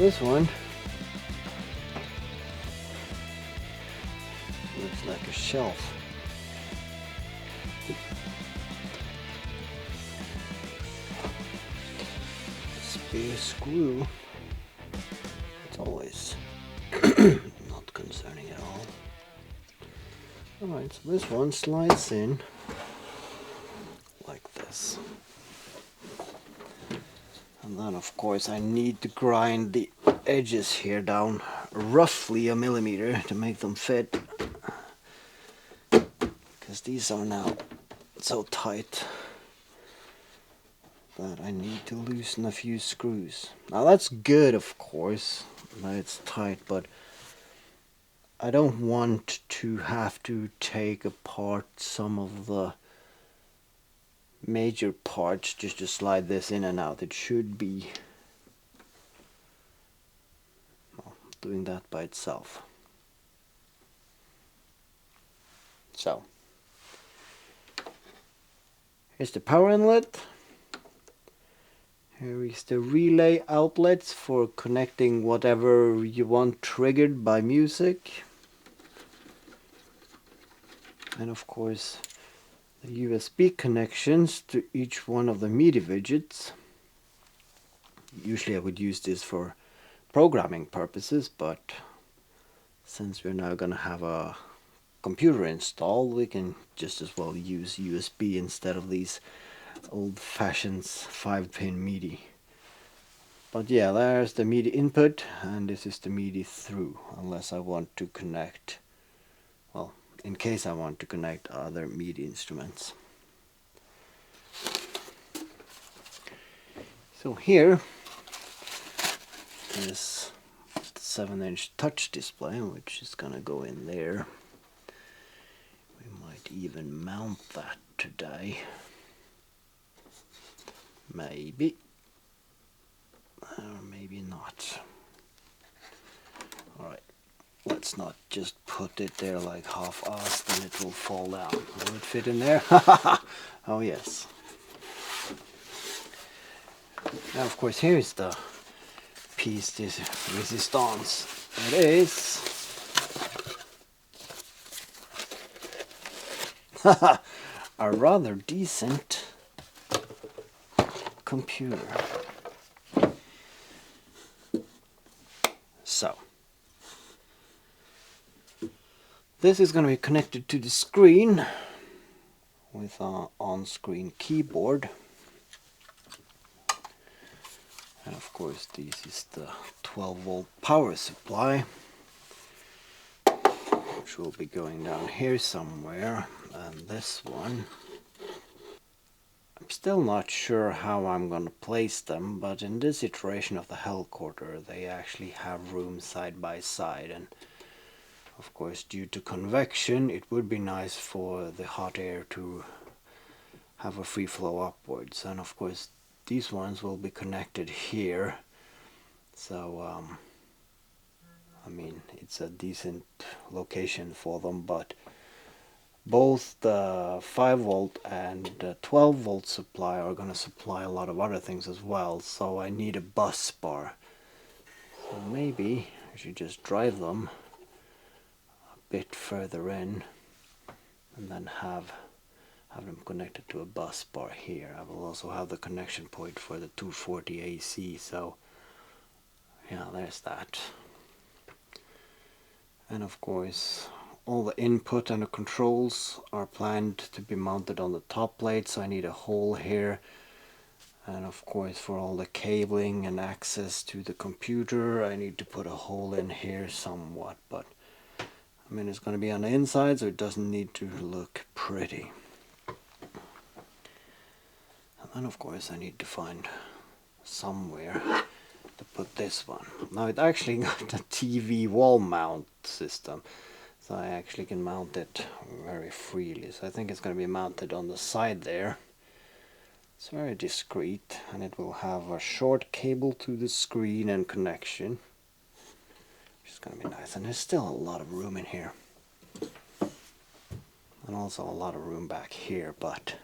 this one looks like a shelf. Spare screw. It's always not concerning at all. Alright, so this one slides in like this. And then of course I need to grind the edges here down roughly a millimeter to make them fit. Because these are now so tight that I need to loosen a few screws. Now that's good, of course, that it's tight, but I don't want to have to take apart some of the major parts just to slide this in and out. It should be doing that by itself. So here's the power inlet. Here is the relay outlets for connecting whatever you want triggered by music. And of course the USB connections to each one of the MIDI widgets. Usually I would use this for programming purposes, but since we're now going to have a computer installed, we can just as well use USB instead of these old-fashioned 5-pin MIDI. But yeah, there's the MIDI input, and this is the MIDI through, unless I want to connect, well, in case I want to connect other MIDI instruments. So here is the 7-inch touch display, which is gonna go in there. We might even mount that today. Maybe. Or maybe not. Alright, let's not just put it there like half-assed, then it will fall down. Will it fit in there? Oh yes. Now of course here's the piece de resistance. It is a rather decent computer. So this is going to be connected to the screen with an on-screen keyboard. And of course this is the 12-volt power supply, which will be going down here somewhere, and this one. I'm still not sure how I'm going to place them, but in this iteration of the Hellcorder they actually have room side by side, and of course due to convection it would be nice for the hot air to have a free flow upwards, and of course these ones will be connected here, so I mean it's a decent location for them, but both the 5-volt and the 12-volt supply are going to supply a lot of other things as well, so I need a bus bar. So maybe I should just drive them a bit further in and then have them connected to a bus bar here. I will also have the connection point for the 240 AC, so yeah, there's that. And of course all the input and the controls are planned to be mounted on the top plate, so I need a hole here. And of course for all the cabling and access to the computer I need to put a hole in here somewhat, but I mean it's going to be on the inside, so it doesn't need to look pretty. And then of course I need to find somewhere to put this one. Now it actually got a TV wall mount system, so I actually can mount it very freely. So I think it's going to be mounted on the side there. It's very discreet, and it will have a short cable to the screen and connection, which is going to be nice. And there's still a lot of room in here, and also a lot of room back here, but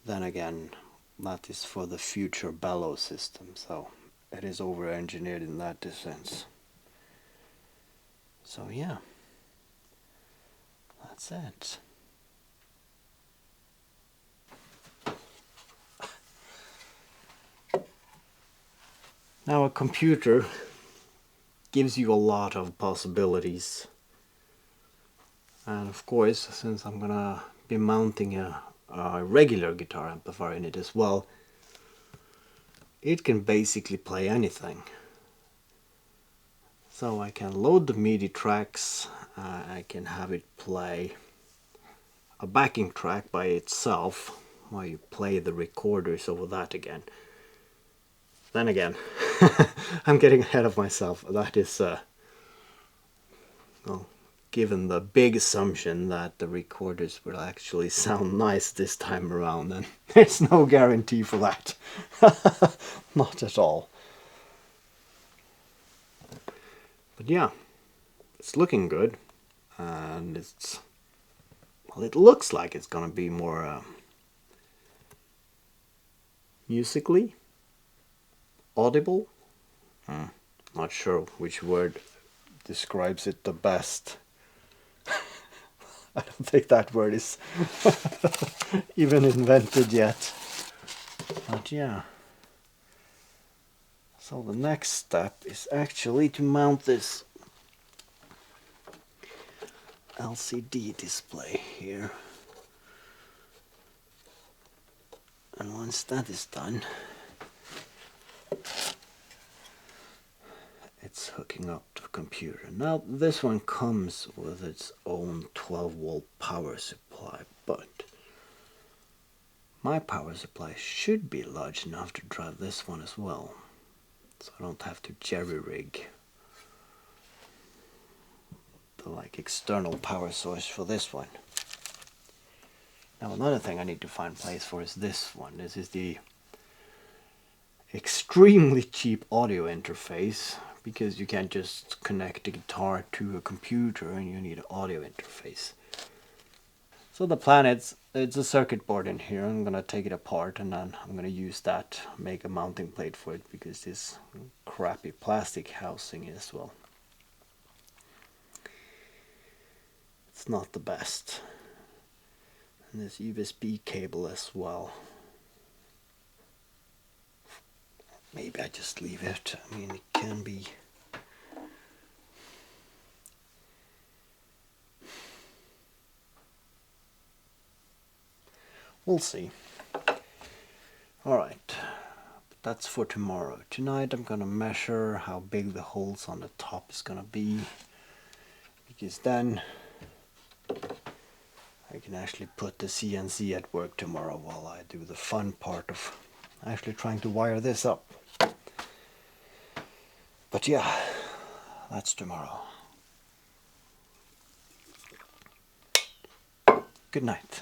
then again that is for the future bellow system, so it is over-engineered in that sense. So yeah, that's it. Now a computer gives you a lot of possibilities. And of course, since I'm gonna be mounting a regular guitar amplifier in it as well, it can basically play anything. So I can load the MIDI tracks, I can have it play a backing track by itself while you play the recorders over that again. Then again, I'm getting ahead of myself. That is, well, given the big assumption that the recorders will actually sound nice this time around, and there's no guarantee for that. Not at all. But yeah, it's looking good, and it's, well, it looks like it's gonna be more musically audible. Not sure which word describes it the best. I don't think that word is even invented yet. But yeah. So the next step is actually to mount this LCD display here. And once that is done, it's hooking up to the computer. Now this one comes with its own 12-volt power supply, but my power supply should be large enough to drive this one as well. So I don't have to jerry-rig the external power source for this one. Now another thing I need to find place for is this one. This is the extremely cheap audio interface, because you can't just connect the guitar to a computer and you need an audio interface. So the plan is, it's a circuit board in here. I'm gonna take it apart and then I'm gonna use that, make a mounting plate for it, because this crappy plastic housing is, well, it's not the best. And this USB cable as well. Maybe I just leave it. I mean, it can be. We'll see. Alright, but that's for tomorrow. Tonight I'm gonna measure how big the holes on the top is gonna be, because then I can actually put the CNC at work tomorrow while I do the fun part of actually trying to wire this up. But yeah, that's tomorrow. Good night.